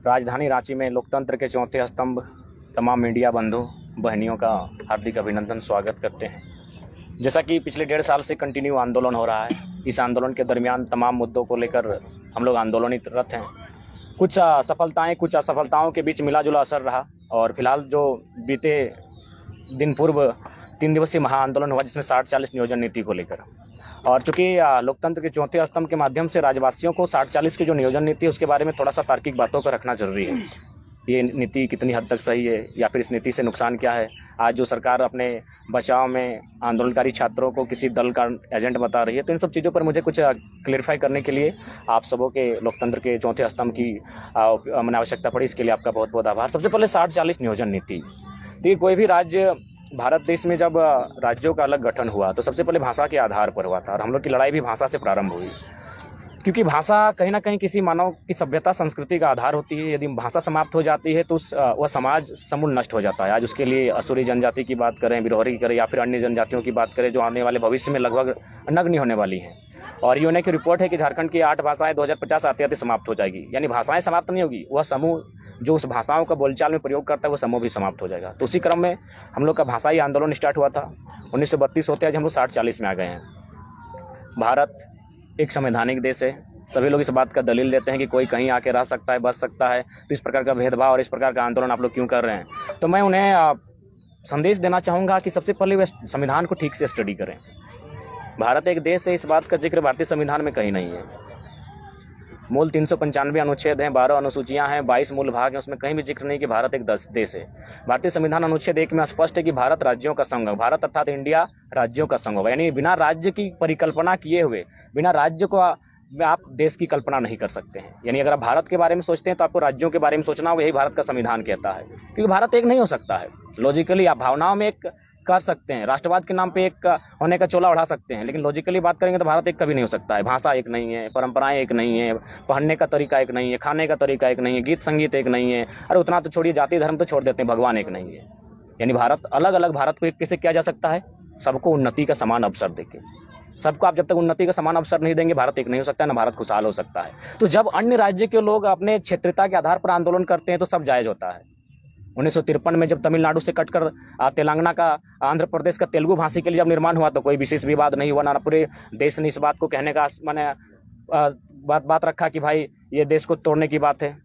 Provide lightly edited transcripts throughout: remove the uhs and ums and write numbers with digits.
राजधानी रांची में लोकतंत्र के चौथे स्तंभ तमाम मीडिया बंधु बहनियों का हार्दिक अभिनंदन स्वागत करते हैं। जैसा कि पिछले 1.5 साल से कंटिन्यू आंदोलन हो रहा है, इस आंदोलन के दरमियान तमाम मुद्दों को लेकर हम लोग आंदोलनरत हैं। कुछ सफलताएं, कुछ असफलताओं के बीच मिला जुला असर रहा और फिलहाल जो बीते दिन पूर्व 3 दिवसीय महाआंदोलन हुआ जिसमें 60-40 नियोजन नीति को लेकर, और चूंकि लोकतंत्र के चौथे स्तंभ के माध्यम से राज्यवासियों को 60-40 की जो नियोजन नीति है उसके बारे में थोड़ा सा तार्किक बातों को रखना जरूरी है। ये नीति कितनी हद तक सही है या फिर इस नीति से नुकसान क्या है। आज जो सरकार अपने बचाव में आंदोलनकारी छात्रों को किसी दल का एजेंट बता रही है, तो इन सब चीज़ों पर मुझे कुछ क्लियरिफाई करने के लिए आप सबों के लोकतंत्र के चौथे स्तंभ की मैंने आवश्यकता पड़ी। इसके लिए आपका बहुत बहुत आभार। सबसे पहले 60-40 नियोजन नीति। देखिए, कोई भी राज्य भारत देश में जब राज्यों का अलग गठन हुआ तो सबसे पहले भाषा के आधार पर हुआ था और हम लोग की लड़ाई भी भाषा से प्रारंभ हुई, क्योंकि भाषा कहीं ना कहीं किसी मानव की सभ्यता संस्कृति का आधार होती है। यदि भाषा समाप्त हो जाती है तो वह समाज समूल नष्ट हो जाता है। आज उसके लिए असुरी जनजाति की बात करें, बिरहोरी की करें या फिर अन्य जनजातियों की बात करें जो आने वाले भविष्य में लगभग नग्न होने वाली हैं। और यूएनओ की रिपोर्ट है कि झारखंड की 8 भाषाएं 2050 आते आते समाप्त हो जाएगी। यानी भाषाएं समाप्त नहीं होगी, वह समूह जो उस भाषाओं का बोलचाल में प्रयोग करता है वो समूह भी समाप्त हो जाएगा। तो उसी क्रम में हम लोग का भाषाई आंदोलन स्टार्ट हुआ था 1932 होते आज हम लोग 60-40 में आ गए हैं। भारत एक संवैधानिक देश है। सभी लोग इस बात का दलील देते हैं कि कोई कहीं आके रह सकता है, बच सकता है, तो इस प्रकार का भेदभाव और इस प्रकार का आंदोलन आप लोग क्यों कर रहे हैं। तो मैं उन्हें संदेश देना चाहूँगा कि सबसे पहले वे संविधान को ठीक से स्टडी करें। भारत एक देश है, इस बात का जिक्र भारतीय संविधान में कहीं नहीं है। मूल 395 अनुच्छेद हैं, 12 अनुसूचियां हैं, 22 मूल भाग हैं, उसमें कहीं भी जिक्र नहीं कि भारत एक देश है। भारतीय संविधान अनुच्छेद 1 में स्पष्ट है कि भारत राज्यों का संघ है। भारत अर्थात इंडिया राज्यों का संघ होगा। यानी बिना राज्य की परिकल्पना किए हुए, बिना राज्य को आप देश की कल्पना नहीं कर सकते हैं। यानी अगर आप भारत के बारे में सोचते हैं तो आपको राज्यों के बारे में सोचना होगा। यही भारत का संविधान कहता है, क्योंकि भारत एक नहीं हो सकता है। लॉजिकली आप भावनाओं में एक कर सकते हैं, राष्ट्रवाद के नाम पे एक होने का चोला उड़ा सकते हैं, लेकिन लॉजिकली बात करेंगे तो भारत एक कभी नहीं हो सकता है। भाषा एक नहीं है, परंपराएं एक नहीं है, पहनने का तरीका एक नहीं है, खाने का तरीका एक नहीं है, गीत संगीत एक नहीं है। अरे उतना तो छोड़िए, जाति धर्म तो छोड़ देते हैं, भगवान एक नहीं है। यानी भारत अलग अलग, भारत को एक कैसे किया जा सकता है? सबको उन्नति का समान अवसर देके। सबको आप जब तक उन्नति का समान अवसर नहीं देंगे, भारत एक नहीं हो सकता है, ना भारत खुशहाल हो सकता है। तो जब अन्य राज्य के लोग अपने क्षेत्रीयता के आधार पर आंदोलन करते हैं तो सब जायज होता है। 1953 में जब तमिलनाडु से कटकर तेलंगाना का, आंध्र प्रदेश का तेलुगु भाषी के लिए जब निर्माण हुआ तो कोई विशेष विवाद नहीं हुआ। ना पूरे देश ने इस बात को कहने का मैंने बात रखा कि भाई ये देश को तोड़ने की बात है।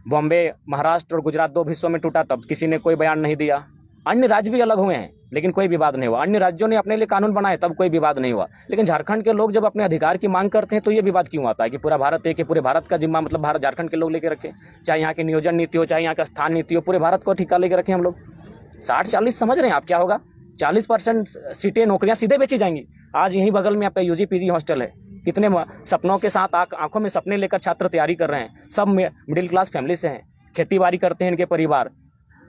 बॉम्बे, महाराष्ट्र और गुजरात 2 हिस्सों में टूटा तब किसी ने कोई बयान नहीं दिया। अन्य राज्य भी अलग हुए हैं लेकिन कोई विवाद नहीं हुआ। अन्य राज्यों ने अपने लिए कानून बनाए तब कोई विवाद नहीं हुआ। लेकिन झारखंड के लोग जब अपने अधिकार की मांग करते हैं तो ये विवाद क्यों आता है कि पूरा भारत एक है, पूरे भारत का जिम्मा मतलब भारत झारखंड के लोग लेके रखें। चाहे यहाँ की नियोजन नीति हो, चाहे यहाँ का स्थान नीति हो, पूरे भारत को ठिका लेके रखें हम लोग। 60-40 समझ रहे हैं आप क्या होगा? 40% सीटें, नौकरियां सीधे बेची जाएंगी। आज यहीं बगल में आपका यूजी पीजी हॉस्टल है। कितने सपनों के साथ आंखों में सपने लेकर छात्र तैयारी कर रहे हैं। सब मिडिल क्लास फैमिली से हैं, खेती बाड़ी करते हैं इनके परिवार।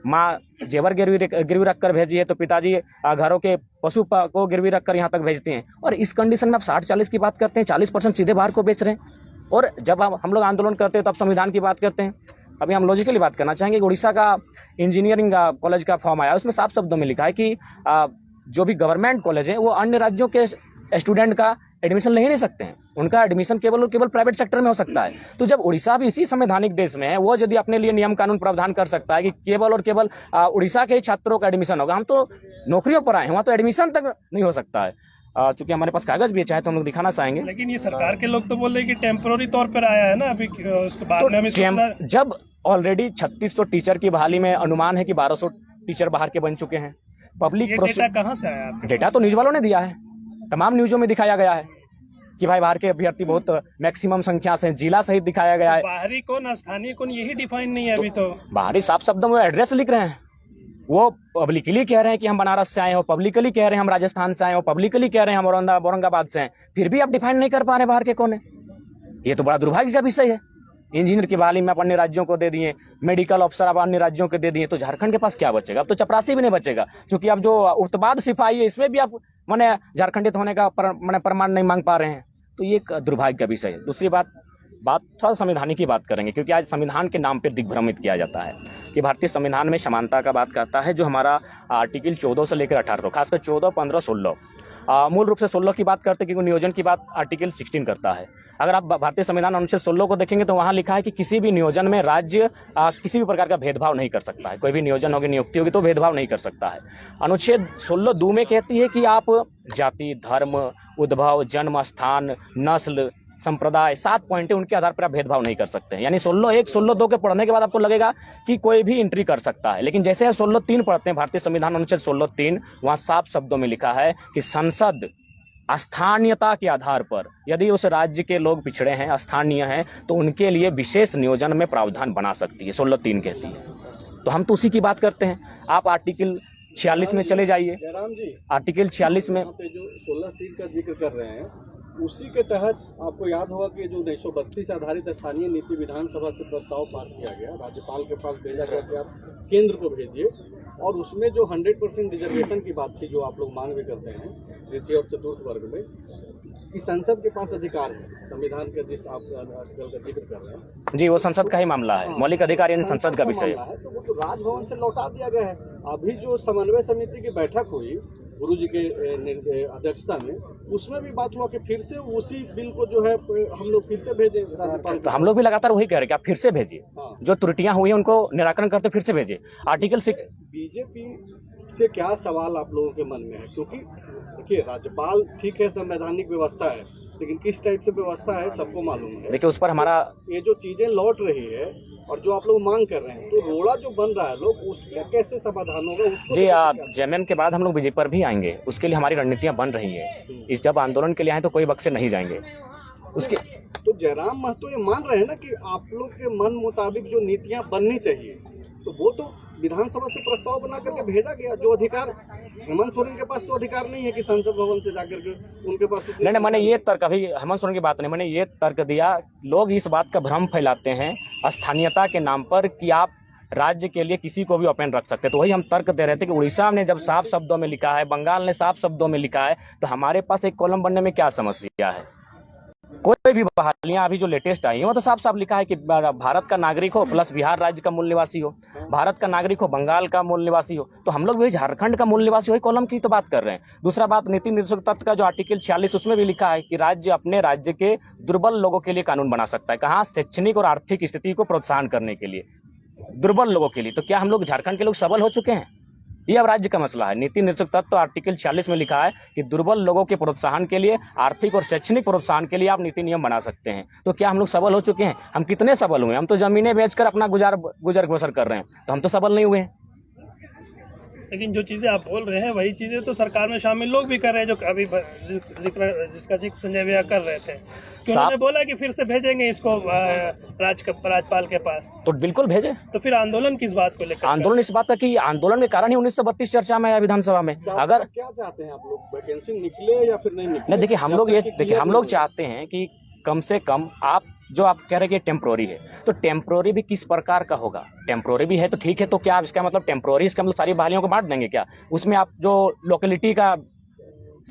माँ जेवर गिरवी रख कर भेजी है तो पिताजी घरों के पशु को गिरवी रख कर यहाँ तक भेजते हैं। और इस कंडीशन में आप 60-40 की बात करते हैं, 40% सीधे बाहर को बेच रहे हैं। और जब हम लोग आंदोलन करते हैं तब संविधान की बात करते हैं। अभी हम लॉजिकली बात करना चाहेंगे कि उड़ीसा का इंजीनियरिंग कॉलेज का फॉर्म आया, उसमें साफ शब्दों में लिखा है कि जो भी गवर्नमेंट कॉलेज है वो अन्य राज्यों के स्टूडेंट का एडमिशन ले ही नहीं सकते हैं। उनका एडमिशन केवल और केवल प्राइवेट सेक्टर में हो सकता है। तो जब उड़ीसा भी इसी संवैधानिक देश में है, वो यदि अपने लिए नियम कानून प्रावधान कर सकता है कि केवल और केवल उड़ीसा के ही छात्रों का एडमिशन होगा, हम तो नौकरियों पर आए हैं, वहाँ तो एडमिशन तक नहीं हो सकता है। चूंकि हमारे पास कागज भी है, चाहे तो हम लोग दिखाना चाहेंगे। लेकिन ये सरकार के लोग तो बोल रहे हैं कि टेम्पोररी तौर पर आया है ना, अभी उसके बाद में हमें जब ऑलरेडी 3600 टीचर की बहाली में अनुमान है कि 1200 टीचर बाहर के बन चुके हैं। पब्लिक डेटा कहाँ से आया? डेटा तो न्यूज वालों ने दिया है, तमाम न्यूजों में दिखाया गया है कि भाई बाहर के अभ्यर्थी बहुत मैक्सिमम संख्या से, जिला सहित दिखाया गया है। बाहरी कौन, स्थानीय कौन, यही डिफाइन नहीं है अभी तो। बाहरी साफ शब्दों में एड्रेस लिख रहे हैं। वो पब्लिकली कह रहे हैं कि हम बनारस से आए हो, पब्लिकली कह रहे हैं हम राजस्थान से आए हो, पब्लिकली कह रहे हैं हम औरंगाबाद से हैं, फिर भी आप डिफाइन नहीं कर पा रहे बाहर के कौन है। ये तो बड़ा दुर्भाग्य का विषय है। इंजीनियर की बहाली में आप अन्य राज्यों को दे दिए, मेडिकल अफसर आप अन्य राज्यों को दे दिए, तो झारखंड के पास क्या बचेगा? अब तो चपरासी भी नहीं बचेगा, क्योंकि अब जो उत्पाद सिपाही है इसमें भी आप माने झारखंडित होने का प्रमाण नहीं मांग पा रहे हैं। तो ये एक दुर्भाग्य का विषय है। दूसरी बात थोड़ा संविधानिक की बात करेंगे, क्योंकि आज संविधान के नाम पर दिग्भ्रमित किया जाता है कि भारतीय संविधान में समानता का बात करता है, जो हमारा आर्टिकल 14 से लेकर 18 खासकर 14, 15, 16 मूल रूप से 16 की बात करते हैं, क्योंकि नियोजन की बात आर्टिकल 16 करता है। अगर आप भारतीय संविधान अनुच्छेद 16 को देखेंगे तो वहाँ लिखा है कि किसी भी नियोजन में राज्य किसी भी प्रकार का भेदभाव नहीं कर सकता है। कोई भी नियोजन होगी, नियुक्ति होगी तो भेदभाव नहीं कर सकता है। अनुच्छेद 16 दो में कहती है कि आप जाति, धर्म, उद्भव, जन्म स्थान, नस्ल, संप्रदाय, 7 पॉइंट है, उनके आधार पर आप भेदभाव नहीं कर सकते हैं। यानी 16(1), 16(2) के पढ़ने के बाद आपको लगेगा कि कोई भी एंट्री कर सकता है, लेकिन जैसे 16(3) पढ़ते हैं भारतीय संविधान अनुच्छेद 16(3), वहाँ साफ शब्दों में लिखा है कि संसद स्थानीयता के आधार पर, यदि उस राज्य के लोग पिछड़े हैं, स्थानीय हैं, तो उनके लिए विशेष नियोजन में प्रावधान बना सकती है, 16(3) कहती है। तो हम तो उसी की बात करते हैं। आप आर्टिकल 46 में चले जाइए। जयराम जी, आर्टिकल 46 में जो 16(3) का जिक्र कर रहे हैं, उसी के तहत आपको याद होगा कि जो 1932 आधारित स्थानीय नीति विधानसभा से प्रस्ताव पास किया गया, राज्यपाल के पास भेजा गया कि आप केंद्र को भेजिए, और उसमें जो 100% रिजर्वेशन की बात थी, जो आप लोग मांग भी करते हैं तृतीय और चतुर्थ वर्ग में, कि संसद के पास अधिकार है, संविधान का जिस आप आर्टिकल का जिक्र कर रहे हैं जी, वो संसद का ही मामला है। मौलिक अधिकार यानी संसद का विषय है। तो वो तो राजभवन से लौटा दिया गया है। अभी जो समन्वय समिति की बैठक हुई गुरु जी के अध्यक्षता में, उसमें भी बात हुआ कि फिर से उसी बिल को जो है हम लोग फिर से भेजें राज्यपाल। तो हम लोग भी लगातार वही कह रहे हैं कि आप फिर से भेजिए। हाँ। जो त्रुटियां हुई हैं उनको निराकरण करते फिर से भेजिए। आर्टिकल 6 बीजेपी से क्या सवाल आप लोगों के मन में है? क्योंकि देखिए, राज्यपाल ठीक है, संवैधानिक व्यवस्था है, लेकिन किस टाइप से व्यवस्था है सबको मालूम है। देखिए, उस पर हमारा ये जो चीजें लौट रही है और जो आप लोग मांग कर रहे हैं, तो रोड़ा जो बन रहा है लोग, उसका कैसे समाधान होगा? जी, जेएमएम के बाद हम लोग बीजेपी पर भी आएंगे, उसके लिए हमारी रणनीतियां बन रही है। इस जब आंदोलन के लिए आए तो कोई बक्से नहीं जाएंगे उसके। तो जयराम महतो ये मान रहे हैं ना कि आप लोग के मन मुताबिक जो नीतियां बननी चाहिए, तो वो तो विधानसभा से प्रस्ताव बना करके भेजा गया। जो अधिकार हेमंत सोरेन के पास तो अधिकार नहीं है कि संसद भवन से जाकर के उनके पास। नहीं, मैंने ये तर्क, अभी हेमंत सोरेन की बात नहीं, मैंने ये तर्क दिया, लोग इस बात का भ्रम फैलाते हैं स्थानीयता के नाम पर कि आप राज्य के लिए किसी को भी ओपन रख सकते हैं। तो वही हम तर्क दे रहे थे कि उड़ीसा ने जब साफ शब्दों में लिखा है, बंगाल ने साफ शब्दों में लिखा है, तो हमारे पास एक कॉलम बनने में क्या समस्या है? कोई भी बहालियां अभी जो लेटेस्ट आई हैं वो तो साफ साफ लिखा है कि भारत का नागरिक हो प्लस बिहार राज्य का मूल निवासी हो, भारत का नागरिक हो, बंगाल का मूल निवासी हो, तो हम लोग भी झारखंड का मूल निवासी हो, कॉलम की तो बात कर रहे हैं। दूसरा बात, नीति निर्देशक तत्व का जो आर्टिकल 46, उसमें भी लिखा है कि राज्य अपने राज्य के दुर्बल लोगों के लिए कानून बना सकता है। कहाँ? शैक्षणिक और आर्थिक स्थिति को प्रोत्साहन करने के लिए, दुर्बल लोगों के लिए। तो क्या हम लोग झारखंड के लोग सबल हो चुके हैं? ये अब राज्य का मसला है। नीति निर्देशक तत्व आर्टिकल 46 में लिखा है कि दुर्बल लोगों के प्रोत्साहन के लिए, आर्थिक और शैक्षणिक प्रोत्साहन के लिए आप नीति नियम बना सकते हैं। तो क्या हम लोग सबल हो चुके हैं? हम कितने सबल हुए? हम तो जमीनें बेचकर अपना गुजर बसर कर रहे हैं, तो हम तो सबल नहीं हुए हैं। लेकिन जो चीजें आप बोल रहे हैं वही चीजें तो सरकार में शामिल लोग भी कर रहे हैं, जो अभी जिसका जिक्र संजय भैया कर रहे थे। तो उन्होंने बोला कि फिर से भेजेंगे इसको राज्यपाल के पास, तो बिल्कुल भेजे। तो फिर आंदोलन किस बात को लेकर? आंदोलन इस बात का कि आंदोलन के कारण ही 1932 चर्चा में आया विधानसभा में। अगर क्या चाहते हैं आप लोग, वैकेंसी निकले या फिर नहीं निकले? देखिए, हम लोग चाहते हैं कि कम से कम आप जो आप कह रहे हैं कि टेम्प्रोरी है, तो टेम्प्रोरी भी किस प्रकार का होगा? टेम्प्रोरी भी है तो ठीक है, तो क्या इसका मतलब टेम्प्रोरी, इसका मतलब सारी बहालियों को बांट देंगे क्या? उसमें आप जो लोकेलिटी का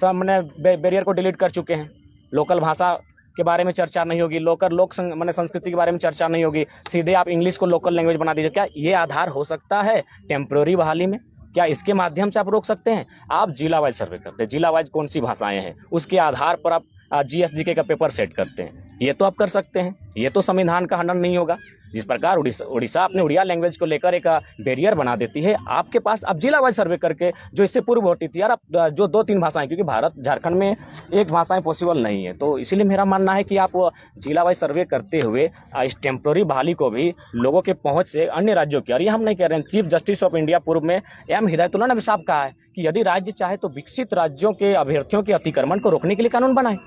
मैंने बैरियर को डिलीट कर चुके हैं, लोकल भाषा के बारे में चर्चा नहीं होगी, लोक संस्कृति के बारे में चर्चा नहीं होगी, सीधे आप इंग्लिश को लोकल लैंग्वेज बना दीजिए। क्या ये आधार हो सकता है टेम्प्रोरी बहाली में? क्या इसके माध्यम से आप रोक सकते हैं? आप जिला वाइज सर्वे करते हैं, जिला वाइज कौन सी भाषाएं हैं, उसके आधार पर आप GSGK का पेपर सेट करते हैं, ये तो आप कर सकते हैं। ये तो संविधान का हनन नहीं होगा। जिस प्रकार उड़ीसा अपने उड़िया लैंग्वेज को लेकर एक बैरियर बना देती है, आपके पास अब जिला वाइज सर्वे करके, जो इससे पूर्व होती थी यार, अब जो 2-3 भाषाएं, क्योंकि भारत झारखंड में एक भाषाएं पॉसिबल नहीं है, तो इसीलिए मेरा मानना है कि आप जिला वाइज सर्वे करते हुए इस टेम्प्रोरी बहाली को भी लोगों के पहुंच से अन्य राज्यों की, और ये हम नहीं कह रहे हैं, चीफ जस्टिस ऑफ इंडिया पूर्व में M हिदायतुल्लाह ने भी साफ कहा है कि यदि राज्य चाहे तो विकसित राज्यों के अभ्यर्थियों के अतिक्रमण को रोकने के लिए कानून बनाए।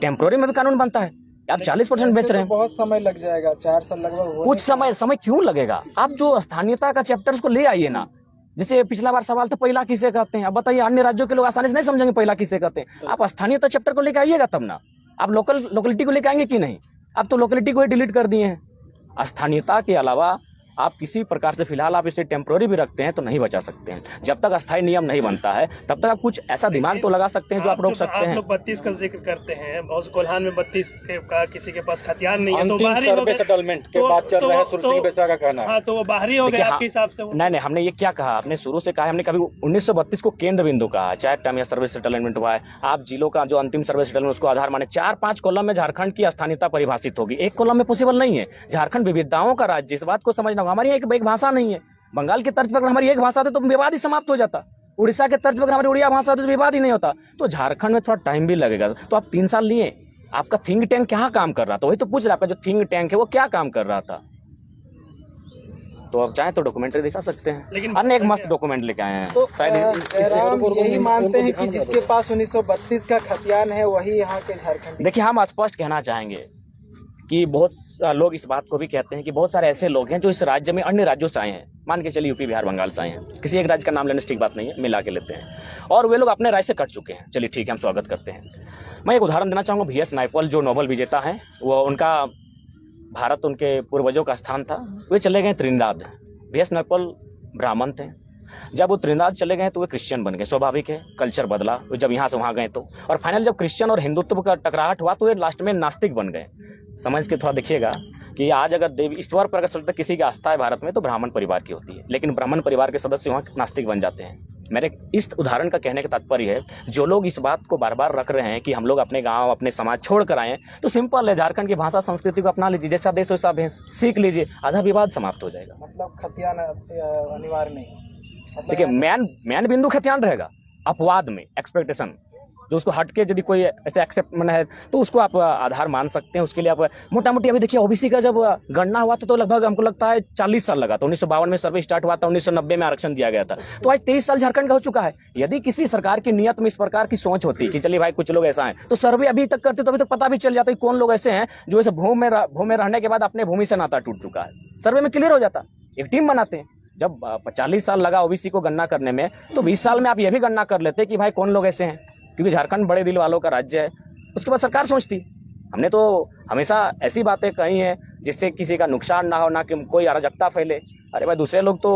टेम्प्रोरी में भी कानून बनता है। आप 40% बेच रहे हैं, बहुत समय लग जाएगा, 4 साल लगभग। कुछ समय क्यों लगेगा? आप जो स्थानीयता का चैप्टर उसको ले आइए ना। जैसे पिछला बार सवाल था पहिला किसे कहते हैं, अब बताइए, अन्य राज्यों के लोग आसानी से नहीं समझेंगे पहिला किसे कहते हैं। आप स्थानीयता चैप्टर को लेकर आइएगा तब ना। आप लोकेलिटी को लेकर आएंगे कि नहीं? अब तो लोकेलिटी को ही डिलीट कर दिए हैं। स्थानीयता के अलावा आप किसी प्रकार से फिलहाल आप इसे टेम्प्रोरी भी रखते हैं तो नहीं बचा सकते हैं। जब तक अस्थायी नियम नहीं बनता है तब तक आप कुछ ऐसा दिमाग तो लगा सकते हैं जो आप रोक सकते हैं। आप लोग 32 का जिक्र करते हैं, बहुत कोल्हान में 32 का किसी के पास हथियार नहीं है, तो अंतिम बाहरी हो सर्वे गए। सेटलमेंट के बाद चल रहा है, सुरसिंह बेसरा का कहना है। हाँ, तो वो बाहरी हो गए देखिए, आपके हिसाब से। नहीं नहीं, हमने ये क्या कहा, आपने शुरू से कहा, हमने कभी 1932 को केंद्र बिंदु कहा, चाहे टाइम या सर्विस सेटलमेंट हुआ है। आप जिलों का जो अंतिम सर्विस सेटलमेंट उसको आधार माने 4-5 कॉलम में झारखंड की स्थानीयता परिभाषित होगी, एक कॉलम में पॉसिबल नहीं है। झारखंड विविधताओं का राज्य, इस बात को समझना होगा। हमारी एक भाषा नहीं है, बंगाल की तर्ज पर हमारी एक भाषा होती तो विवाद ही समाप्त हो जाता। उड़ीसा के तर्ज पर हमारी उड़िया भाषा होती तो विवाद ही नहीं होता। तो झारखंड में थोड़ा टाइम भी लगेगा। तो आप 3 साल लिए, आपका थिंक टैंक क्या काम कर रहा था, वही तो पूछ रहा, आपका जो थिंक टैंक है वो क्या काम कर रहा था। तो आप चाहें तो डॉक्यूमेंट्री दिखा सकते हैं, लेकिन अन्य एक मस्त डॉक्यूमेंट लेके आए हैं। तो शायद जयराम यही मानते हैं कि जिसके पास 1932 का खतियान है वही यहाँ के झारखंड। देखिए, हम स्पष्ट कहना चाहेंगे कि बहुत लोग इस बात को भी कहते हैं कि बहुत सारे ऐसे लोग हैं जो इस राज्य में अन्य राज्यों से आए हैं, मान के चलिए यूपी बिहार बंगाल से आए हैं, किसी एक राज्य का नाम लेने से ठीक बात नहीं है, मिला के लेते हैं, और वे लोग अपने राज्य से कट चुके हैं। चलिए ठीक है, हम स्वागत करते हैं। मैं एक उदाहरण देना चाहूँगा, VS नायपॉल जो नोबेल विजेता हैं, वो उनका भारत उनके पूर्वजों का स्थान था, वे चले गए त्रिनिदाद। VS नायपॉल ब्राह्मण थे, जब वो त्रिनिदाद चले गए तो वे क्रिश्चियन बन गए, स्वाभाविक है, कल्चर बदला, वो जब यहाँ से वहाँ गए तो, और फाइनल जब क्रिश्चियन और हिंदुत्व का टकराहट हुआ तो वे लास्ट में नास्तिक बन गए। समझ के थोड़ा देखिएगा कि आज अगर देवी ईश्वर पर अगर चलते किसी की आस्था है भारत में तो ब्राह्मण परिवार की होती है, लेकिन ब्राह्मण परिवार के सदस्य वहाँ नास्तिक बन जाते हैं। मेरे इस उदाहरण का कहने का तात्पर्य है, जो लोग इस बात को बार बार रख रहे हैं कि हम लोग अपने गांव अपने समाज छोड़ कर आए, तो सिंपल है, झारखंड की भाषा संस्कृति को अपना लीजिए, जैसा देश वैसा भेष, सीख लीजिए, आधा विवाद समाप्त हो जाएगा। मतलब खतियान अनिवार्य नहीं। देखिए, मैन बिंदु खतियान रहेगा, अपवाद में एक्सपेक्टेशन जो उसको हट के यदि कोई ऐसे एक्सेप्ट मन है तो उसको आप आधार मान सकते हैं। उसके लिए आप मोटा मोटी, अभी देखिए ओबीसी का जब गणना हुआ था तो लगभग हमको लगता है 40 साल लगा था। 1952 में सर्वे स्टार्ट हुआ था, 1990 में आरक्षण दिया गया था, तो आज 23 साल झारखंड का हो चुका है। यदि किसी सरकार की नियत में इस प्रकार की सोच होती कि चलिए भाई कुछ लोग ऐसा हैं, तो सर्वे अभी तक करते तो अभी तक पता भी चल जाता कि कौन लोग ऐसे हैं जो इस भूमि में रहने के बाद अपने भूमि से नाता टूट चुका है। सर्वे में क्लियर हो जाता, एक टीम बनाते हैं। जब 40 साल लगा ओबीसी को गणना करने में, तो 20 साल में आप ये भी गणना कर लेते कि भाई कौन लोग ऐसे हैं, क्योंकि झारखंड बड़े दिल वालों का राज्य है। उसके बाद सरकार सोचती। हमने तो हमेशा ऐसी बातें कही हैं जिससे किसी का नुकसान ना हो, ना कि कोई अराजकता फैले। अरे भाई, दूसरे लोग तो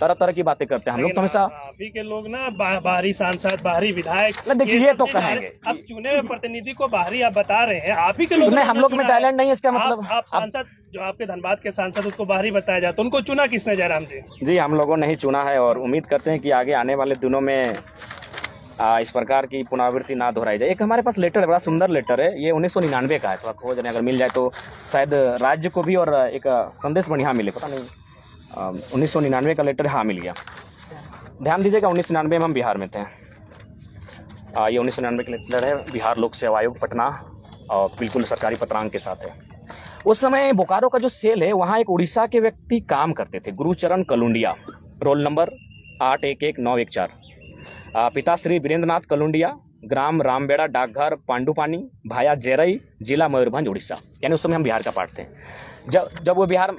तरह तरह की बातें करते हैं, हम लोग तो हमेशा अभी के लोग ना बाहरी सांसद, बाहरी विधायक, देखिए ये तो कहेंगे, अब चुने हुए प्रतिनिधि को बाहरी आप बता रहे हैं, आप ही के लोग। नहीं, हम लोग में टैलेंट नहीं है, इसका मतलब आप सांसद जो आपके धनबाद के सांसद, उसको बाहरी बताया जाता, उनको चुना किसने, जयराम जी? जी, हम लोगों ने ही चुना है, और उम्मीद करते हैं कि आगे आने वाले दिनों में इस प्रकार की पुनरावृत्ति ना दोहराई जाए। एक हमारे पास लेटर है, बड़ा सुंदर लेटर है, ये 1999 का है, थोड़ा खोज रहे, अगर मिल जाए तो शायद राज्य को भी और एक संदेश बढ़िया मिले, पता नहीं। 1999 का लेटर, हाँ मिल गया। ध्यान दीजिएगा, 1999 में हम बिहार में थे। ये 1999 का लेटर है, बिहार लोक सेवा आयोग पटना, और बिल्कुल सरकारी पत्रांक के साथ है। उस समय बोकारो का जो सेल है, वहाँ एक उड़ीसा के व्यक्ति काम करते थे, गुरुचरण कलुंडिया, रोल नंबर 811914। पिता श्री वीरेंद्रनाथ कलुंडिया, ग्राम रामबेड़ा, डाकघर पांडुपानी, भाया जेरई, जिला मयूरभंज, उड़ीसा। यानी उस समय हम बिहार का पार्ट थे। जब वो बिहार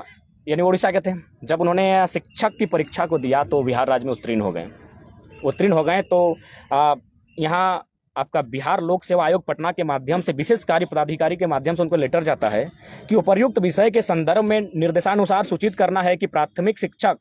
यानी उड़ीसा के थे, जब उन्होंने शिक्षक की परीक्षा को दिया तो बिहार राज्य में उत्तीर्ण हो गए। तो यहाँ आपका बिहार लोक सेवा आयोग पटना के माध्यम से विशेष कार्य पदाधिकारी के माध्यम से उनको लेटर जाता है कि उपर्युक्त विषय के संदर्भ में निर्देशानुसार सूचित करना है कि प्राथमिक शिक्षक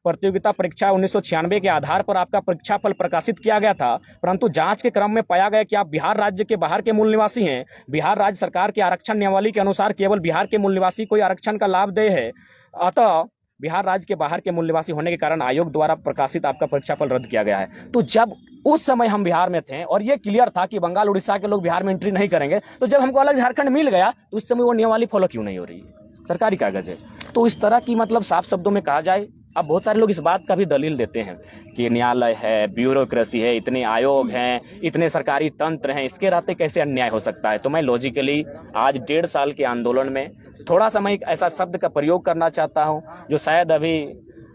प्रतियोगिता परीक्षा 1996 के आधार पर आपका परीक्षा फल प्रकाशित किया गया था, परंतु जांच के क्रम में पाया गया कि आप बिहार राज्य के बाहर के मूल निवासी हैं। बिहार राज्य सरकार के आरक्षण नियमावली के अनुसार केवल बिहार के मूल निवासी को आरक्षण का लाभ दे है, अतः बिहार राज्य के बाहर के मूल निवासी होने के कारण आयोग द्वारा प्रकाशित आपका परीक्षा फल रद्द किया गया है। तो जब उस समय हम बिहार में थे और ये क्लियर था कि बंगाल उड़ीसा के लोग बिहार में एंट्री नहीं करेंगे, तो जब हमको अलग झारखंड मिल गया तो उस समय वो नियमावली फॉलो क्यों नहीं हो रही है? सरकारी कागज है। तो इस तरह की, मतलब साफ शब्दों में कहा जाए, अब बहुत सारे लोग इस बात का भी दलील देते हैं कि न्यायालय है, ब्यूरोक्रेसी है, इतने आयोग हैं, इतने सरकारी तंत्र हैं, इसके रहते कैसे अन्याय हो सकता है। तो मैं लॉजिकली आज 1.5 साल के आंदोलन में थोड़ा सा मैं एक ऐसा शब्द का प्रयोग करना चाहता हूं जो शायद अभी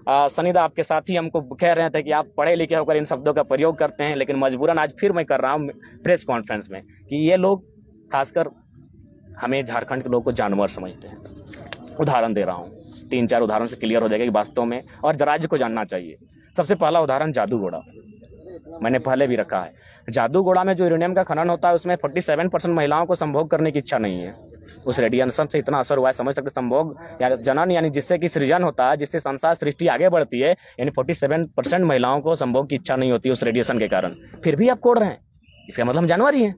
सनीदा आपके साथी हमको कह रहे थे कि आप पढ़े लिखे होकर इन शब्दों का प्रयोग करते हैं, लेकिन मजबूरन आज फिर मैं कर रहा हूँ प्रेस कॉन्फ्रेंस में कि ये लोग खासकर हमें झारखंड के लोग को जानवर समझते हैं। उदाहरण दे रहा हूँ, 3-4 उदाहरण से क्लियर हो जाएगा कि वास्तव में, और राज्य को जानना चाहिए। सबसे पहला उदाहरण जादूगोड़ा, मैंने पहले भी रखा है। जादूगोड़ा में जो यूरेनियम का खनन होता है उसमें 47% महिलाओं को संभोग करने की इच्छा नहीं है। उस रेडिएशन से इतना असर हुआ है, समझ सकते संभोग या जनन यानी जिससे कि सृजन होता है, जिससे संसार सृष्टि आगे बढ़ती है, यानी 47% महिलाओं को संभोग की इच्छा नहीं होती उस रेडिएशन के कारण, फिर भी आप कोड़ रहे हैं, इसका मतलब हम जानवर ही हैं।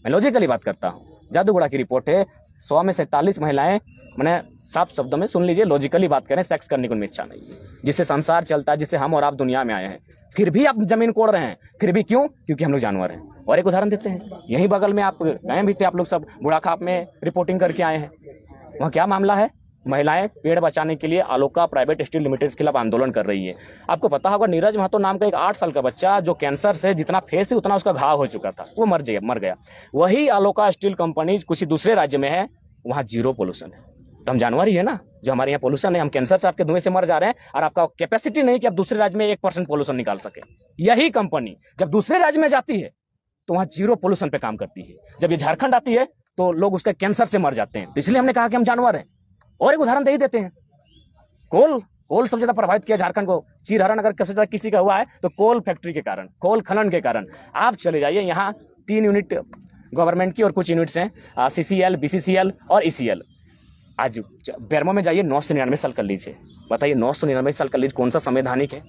मैं लॉजिकली बात करता हूँ। जादूगोड़ा की रिपोर्ट है, 100 में 47 महिलाएं, मैंने साफ शब्दों में सुन लीजिए, लॉजिकली बात करें, सेक्स करने की उनमें इच्छा नहीं है, जिससे संसार चलता है, जिससे हम और आप दुनिया में आए हैं, फिर भी आप जमीन कोड़ रहे हैं। फिर भी क्यों? क्योंकि हम लोग जानवर हैं। और एक उदाहरण देते हैं, यहीं बगल में आप गए भी थे, आप लोग सब बुढ़ाखाप में रिपोर्टिंग करके आए हैं, वहाँ क्या मामला है? महिलाएं पेड़ बचाने के लिए आलोका प्राइवेट स्टील लिमिटेड के खिलाफ आंदोलन कर रही है। आपको पता होगा नीरज महतो नाम का एक 8 साल का बच्चा जो कैंसर से जितना फेस है उतना उसका घाव हो चुका था, वो मर गया। वही आलोका स्टील कंपनी कुछ दूसरे राज्य में है, वहाँ 0 पोल्यूशन है। तो हम जानवर ही है ना, जो हमारे यहाँ पोल्यूशन है, हम कैंसर से आपके धुएं से मर जा रहे हैं और आपका कैपेसिटी नहीं कि आप दूसरे राज्य में 1% पोल्यूशन निकाल सके। यही कंपनी जब दूसरे राज्य में जाती है तो वहाँ 0 पोल्यूशन पे काम करती है, जब ये झारखंड आती है तो लोग उसके कैंसर से मर जाते हैं। तो इसलिए हमने कहा कि हम जानवर हैं। और एक उदाहरण दे ही देते हैं, कोल सबसे ज्यादा प्रभावित किया झारखंड को। चीरहरण अगर सबसे ज्यादा किसी का हुआ है तो कोल फैक्ट्री के कारण, कोल खनन के कारण। आप चले जाइए, यहाँ 3 यूनिट गवर्नमेंट की और कुछ यूनिट्स हैं, CCL, BCCL और ECL। आज बेरमो में जाइए, 999 साल कर लीजिए, बताइए 999 साल कर लीजिए, कौन सा संवैधानिक है?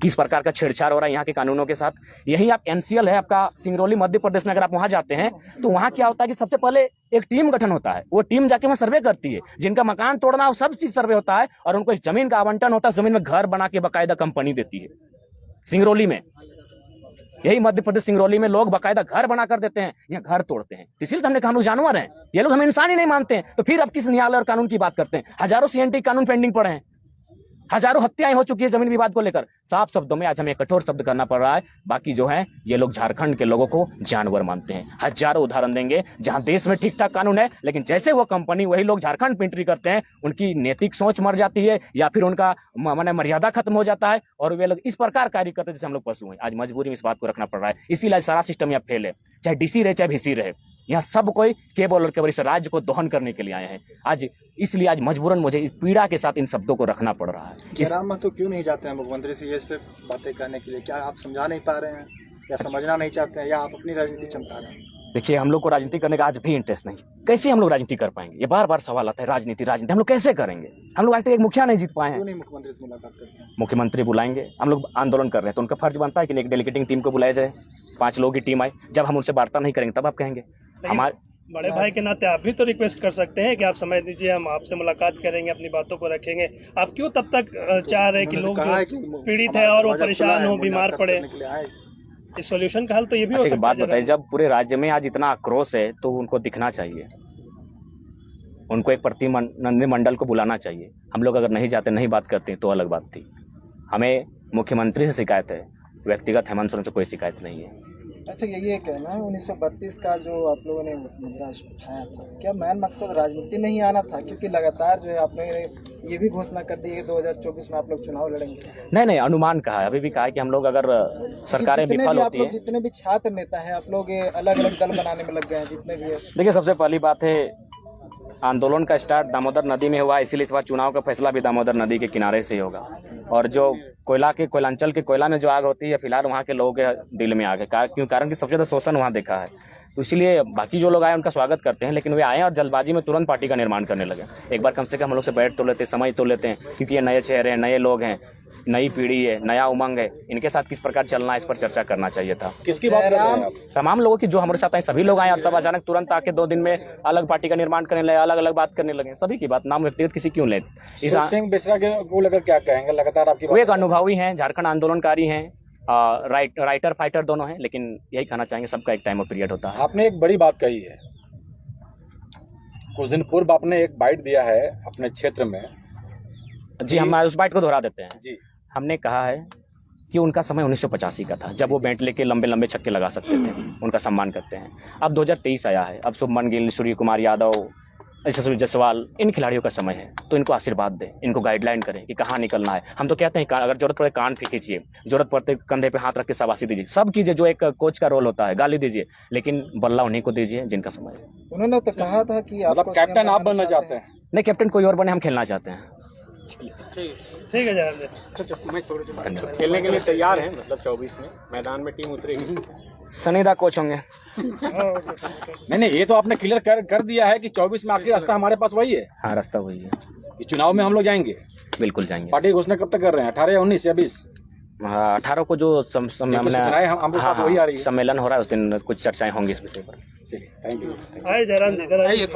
किस प्रकार का छेड़छाड़ हो रहा है यहाँ के कानूनों के साथ। यही आप NCL है आपका सिंगरौली मध्य प्रदेश में, अगर आप वहां जाते हैं तो वहां क्या होता है कि सबसे पहले एक टीम गठन होता है, वो टीम जाके वहां सर्वे करती है, जिनका मकान तोड़ना हो सब चीज सर्वे होता है और उनको इस जमीन का आवंटन होता है, जमीन में घर बना के बाकायदा कंपनी देती है। सिंगरौली में, यही मध्य प्रदेश सिंगरौली में लोग बाकायदा घर बना कर देते हैं, यहाँ घर तोड़ते हैं। इसलिए तो हमने कहा हम लोग जानवर हैं, ये लोग हमें इंसान ही नहीं मानते हैं। तो फिर अब किस न्यायालय और कानून की बात करते हैं? हजारों CNT कानून पेंडिंग पड़े हैं, हजारों हत्याएं हो चुकी है जमीन विवाद को लेकर। साफ शब्दों में आज हमें कठोर शब्द करना पड़ रहा है। बाकी जो है ये लोग झारखंड के लोगों को जानवर मानते हैं। हजारों उदाहरण देंगे जहां देश में ठीक ठाक कानून है, लेकिन जैसे वो कंपनी वही लोग झारखंड में एंट्री करते हैं, उनकी नैतिक सोच मर जाती है या फिर उनका माने मर्यादा खत्म हो जाता है और वे लोग इस प्रकार कार्य करते हैं जैसे हम लोग पशु हैं। आज मजबूरी में इस बात को रखना पड़ रहा है, इसीलिए सारा सिस्टम यहाँ फेल है। चाहे DC रहे चाहे VC रहे, यहाँ सब कोई केवल और केवल इस राज्य को दोहन करने के लिए आए हैं आज। इसलिए आज मजबूरन मुझे इस पीड़ा के साथ इन शब्दों को रखना पड़ रहा है। जयराम महतो क्यों नहीं जाते हैं मुख्यमंत्री से ये सिर्फ बातें करने के लिए? क्या आप समझा नहीं पा रहे हैं या समझना नहीं चाहते हैं या आप अपनी राजनीति चमका रहे हैं? देखिए, हम लोग को राजनीति करने का आज भी इंटरेस्ट नहीं। कैसे हम लोग राजनीति कर पाएंगे? ये बार बार सवाल आता है, राजनीति हम लोग कैसे करेंगे? हम लोग आज तक एक मुखिया नहीं जीत पाए हैं। क्यों नहीं मुख्यमंत्री से मुलाकात करते हैं? मुख्यमंत्री बुलाएंगे, हम लोग आंदोलन कर रहे हैं तो उनका फर्ज बनता है कि एक डेलीगेटिंग टीम को बुलाया जाए, 5 लोगों की टीम आए। जब हम उनसे वार्ता नहीं करेंगे तब आप कहेंगे। हमारे बड़े भाई के नाते आप भी तो रिक्वेस्ट कर सकते हैं कि आप समय दीजिए, हम आपसे मुलाकात करेंगे, अपनी बातों को रखेंगे। आप क्यों तब तक चाह रहे हैं कि लोग जो पीड़ित है और वो परेशान हो, बीमार पड़े? इस सॉल्यूशन का हल तो ये भी हो सकता है। बात बताइए, जब पूरे राज्य में आज इतना आक्रोश है तो उनको दिखना चाहिए, उनको एक प्रतिनिधिमंडल को बुलाना चाहिए। हम लोग अगर नहीं जाते, नहीं बात करते तो अलग बात थी। हमें मुख्यमंत्री से शिकायत है, व्यक्तिगत हेमंत सोरेन से कोई शिकायत नहीं है। अच्छा, ये कहना है 1932 का जो आप लोगों ने मुद्दा उठाया था, क्या मेन मकसद राजनीति में ही आना था? क्योंकि लगातार जो है आपने ये भी घोषणा कर दी है 2024 में आप लोग चुनाव लड़ेंगे। नहीं, अनुमान कहा है, अभी भी कहा है कि हम लोग अगर सरकारें विफल होती है। जितने भी छात्र नेता हैं आप लोग अलग अलग दल बनाने में लग गए हैं, जितने भी है। देखिए, सबसे पहली बात है, आंदोलन का स्टार्ट दामोदर नदी में हुआ, इसीलिए इस बार चुनाव का फैसला भी दामोदर नदी के किनारे से होगा। और जो कोयलांचल के कोयला में जो आग होती है, फिलहाल वहाँ के लोगों के दिल में आग है, क्यों? कारण कि सबसे ज्यादा शोषण वहाँ देखा है। तो इसलिए बाकी जो लोग आए उनका स्वागत करते हैं, लेकिन वे आए और जल्दबाजी में तुरंत पार्टी का निर्माण करने लगे। एक बार कम से कम हम लोग से बैठ तो लेते, समझ तो लेते हैं, क्योंकि ये नए चेहरे हैं, नए लोग हैं, नई पीढ़ी है, नया उमंग है, इनके साथ किस प्रकार चलना है इस पर चर्चा करना चाहिए था। किसकी बात कर रहे हैं आप? तमाम लोगों की जो हमारे साथ आए, सभी लोग आए और सब अचानक तुरंत आके 2 दिन में अलग पार्टी का निर्माण करने लगे, अलग अलग बात करने लगे। सभी की बात, नाम व्यक्तिगत किसी क्यों ले? इस सिंह बिश्रा को लेकर क्या कहेंगे? लगातार आपकी वो एक अनुभवी हैं, झारखंड आंदोलनकारी हैं, राइटर फाइटर दोनों हैं, लेकिन यही कहना चाहेंगे सबका एक टाइम ऑफ पीरियड होता है। आपने एक बड़ी बात कही है, कुछ दिन पूर्व आपने एक बाइट दिया है अपने क्षेत्र में। जी, हम उस बाइट को दोहरा देते हैं जी। हमने कहा है कि उनका समय 1985 का था, जब वो बैट लेके लंबे लंबे छक्के लगा सकते थे, उनका सम्मान करते हैं। अब 2023 आया है, अब शुभमन गिल, सूर्य कुमार यादव, यशस्वी जायसवाल, इन खिलाड़ियों का समय है, तो इनको आशीर्वाद दें, इनको गाइडलाइन करें कि कहाँ निकलना है। हम तो कहते हैं अगर जरूरत पड़े कान खींचिए, जरूरत पड़ते कंधे पे हाथ रख के शाबाशी दीजिए, सब कीजिए जो एक कोच का रोल होता है, गाली दीजिए, लेकिन बल्ला उन्हीं को दीजिए जिनका समय है। उन्होंने तो कहा था कि मतलब कैप्टन आप बनना चाहते हैं? नहीं, कैप्टन कोई और बने, हम खेलना चाहते हैं। ठीक है जनाब जी। धन्यवाद। खेलने के लिए तैयार हैं, मतलब 24 में मैदान में टीम उतरेगी। सनीदा कोच होंगे। नहीं, ये तो आपने क्लियर कर दिया है कि 24 में आखिर रास्ता हमारे पास वही है हाँ, रास्ता वही है, कि चुनाव में हम लोग जाएंगे। बिल्कुल जाएंगे। पार्टी की घोषणा कब तक कर रहे हैं, 18 या 19 या 20? 18 को जो सूचनाएं हमको पास वही आ रही है। सम्मेलन हो रहा है, उस दिन कुछ चर्चाएं होंगी इस विषय पर। चलिए, थैंक यू। आइए जयराम जी, इधर आइए।